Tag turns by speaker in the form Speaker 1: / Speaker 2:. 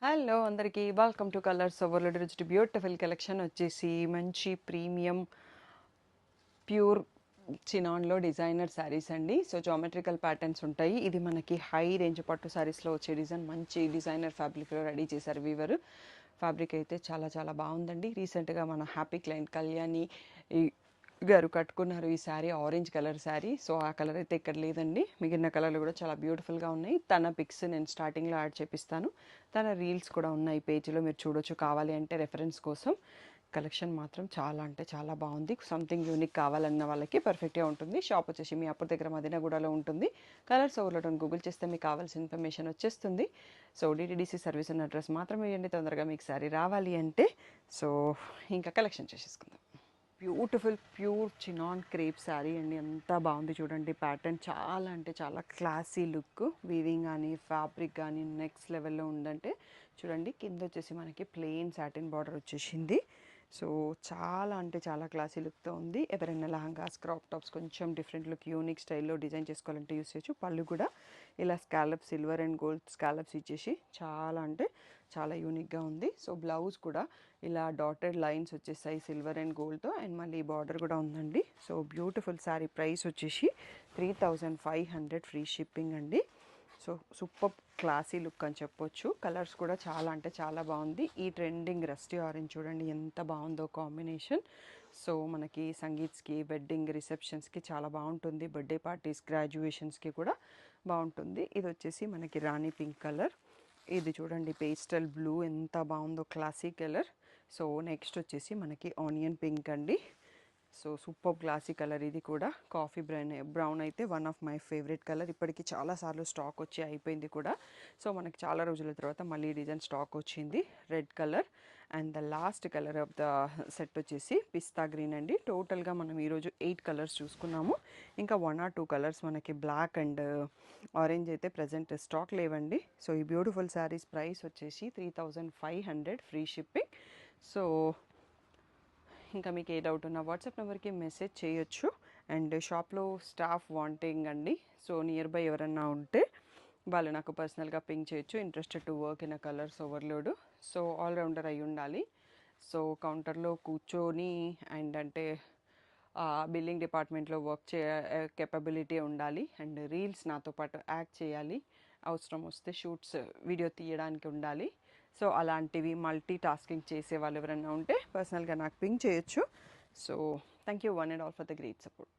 Speaker 1: Hello అందరికీ welcome to colours overload. ఈరోజు beautiful collection వచ్చేసి మంచి ప్రీమియం ప్యూర్ చినాన్లో డిజైనర్ శారీస్ అండి. సో జామెట్రికల్ ప్యాటర్న్స్ ఉంటాయి. ఇది మనకి హై రేంజ్ పట్టు శారీస్లో వచ్చే డిజైన్. మంచి డిజైనర్ ఫ్యాబ్రిక్లో రెడీ చేశారు వీవర్. ఫ్యాబ్రిక్ అయితే చాలా చాలా బాగుందండి. రీసెంట్గా మన హ్యాపీ క్లయింట్ కళ్యాణి గారు కట్టుకున్నారు ఈ sari, orange colour sari. So ఆ కలర్ అయితే ఇక్కడ లేదండి. మిగిలిన కలర్లు కూడా చాలా బ్యూటిఫుల్గా ఉన్నాయి. తన పిక్స్ నేను స్టార్టింగ్లో యాడ్ చేపిస్తాను. తన రీల్స్ కూడా ఉన్నాయి పేజీలో, మీరు చూడొచ్చు. కావాలి అంటే రెఫరెన్స్ కోసం. కలెక్షన్ మాత్రం చాలా అంటే చాలా బాగుంది. సంథింగ్ యూనిక్ కావాలన్న వాళ్ళకి పర్ఫెక్ట్గా ఉంటుంది. షాప్ వచ్చేసి మీ అప్పుడు దగ్గర మదీనాగూడలో ఉంటుంది. కలర్స్ ఓవర్లోడ్ అని గూగుల్ చేస్తే మీకు కావాల్సిన ఇన్ఫర్మేషన్ వచ్చేస్తుంది. సో డిటీడీసీ సర్వీస్ అన్న అడ్రస్ మాత్రం వేయండి తొందరగా మీకు శారీ రావాలి అంటే. సో ఇంకా కలెక్షన్ చేసేసుకుందాం. Beautiful pure chinon crepe sari అండి. ఎంత బాగుంది చూడండి. ప్యాటర్న్ చాలా అంటే చాలా క్లాసీ లుక్. వీవింగ్ కానీ ఫ్యాబ్రిక్ కానీ నెక్స్ట్ లెవెల్లో ఉందంటే చూడండి. కింద వచ్చేసి మనకి ప్లెయిన్ సాటిన్ బార్డర్ వచ్చేసింది. సో చాలా అంటే చాలా క్లాసీ లుక్తో ఉంది. ఎవరైనా లహంగాస్, క్రాప్ టాప్స్ కొంచెం డిఫరెంట్ లుక్ యూనిక్ స్టైల్లో డిజైన్ చేసుకోవాలంటే యూస్ చేయొచ్చు. పళ్ళు కూడా ఇలా scallop silver and gold scallops ఇచ్చేసి చాలా అంటే చాలా యూనిక్గా ఉంది. సో బ్లౌజ్ కూడా ఇలా డాటెడ్ లైన్స్ వచ్చేసాయి సిల్వర్ అండ్ గోల్డ్తో, అండ్ మళ్ళీ బార్డర్ కూడా ఉందండి. So beautiful sari. ప్రైస్ వచ్చేసి 3500 ఫ్రీ షిప్పింగ్ అండి. సో సూపర్ క్లాసీ లుక్ అని చెప్పొచ్చు. కలర్స్ కూడా చాలా అంటే చాలా బాగుంది. ఈ ట్రెండింగ్ రస్టీ ఆరెంజ్ చూడండి ఎంత బాగుందో కాంబినేషన్. సో మనకి సంగీత్స్కి, వెడ్డింగ్ రిసెప్షన్స్కి చాలా బాగుంటుంది. బర్త్డే పార్టీస్, గ్రాడ్యుయేషన్స్కి కూడా బాగుంటుంది. ఇది వచ్చేసి మనకి రాణి పింక్ కలర్. ఇది చూడండి పేస్టల్ బ్లూ ఎంత బాగుందో, క్లాసీ కలర్. సో నెక్స్ట్ వచ్చేసి మనకి ఆనియన్ పింక్ అండి. So super classy colour. ఇది కూడా కాఫీ బ్రౌన్ అయితే one of my favourite colour. ఇప్పటికి చాలాసార్లు స్టాక్ వచ్చి అయిపోయింది కూడా. సో మనకి చాలా రోజుల తర్వాత మళ్ళీ డిజైన్ స్టాక్ వచ్చింది. Red colour and the last colour of the set వచ్చేసి పిస్తా గ్రీన్ అండి. టోటల్గా మనం ఈరోజు 8 కలర్స్ చూసుకున్నాము. ఇంకా 1 or 2 కలర్స్ మనకి బ్లాక్ అండ్ ఆరెంజ్ అయితే ప్రజెంట్ స్టాక్ లేవండి. సో ఈ బ్యూటిఫుల్ శారీస్ ప్రైస్ వచ్చేసి 3500 ఫ్రీ షిప్పింగ్. సో ఇంకా మీకు ఏ డౌట్ ఉన్నా వాట్సాప్ నెంబర్కి మెసేజ్ చేయొచ్చు. అండ్ షాప్లో స్టాఫ్ వాంటింగ్ అండి. సో నియర్ బై ఎవరన్నా ఉంటే వాళ్ళు నాకు పర్సనల్గా పింక్ చేయొచ్చు. Interested to work in a colours overload. So all rounder అయి ఉండాలి. సో కౌంటర్లో కూర్చొని అండ్ అంటే బిల్లింగ్ డిపార్ట్మెంట్లో వర్క్ కేపబిలిటీ ఉండాలి. అండ్ రీల్స్ నాతో పాటు యాక్ట్ చేయాలి. అవసరం వస్తే షూట్స్ వీడియో తీయడానికి ఉండాలి. సో అలాంటివి మల్టీ టాస్కింగ్ చేసే వాళ్ళు ఎవరైనా ఉంటే పర్సనల్గా నాకు పింక్ చేయొచ్చు. So thank you one and all for the great support.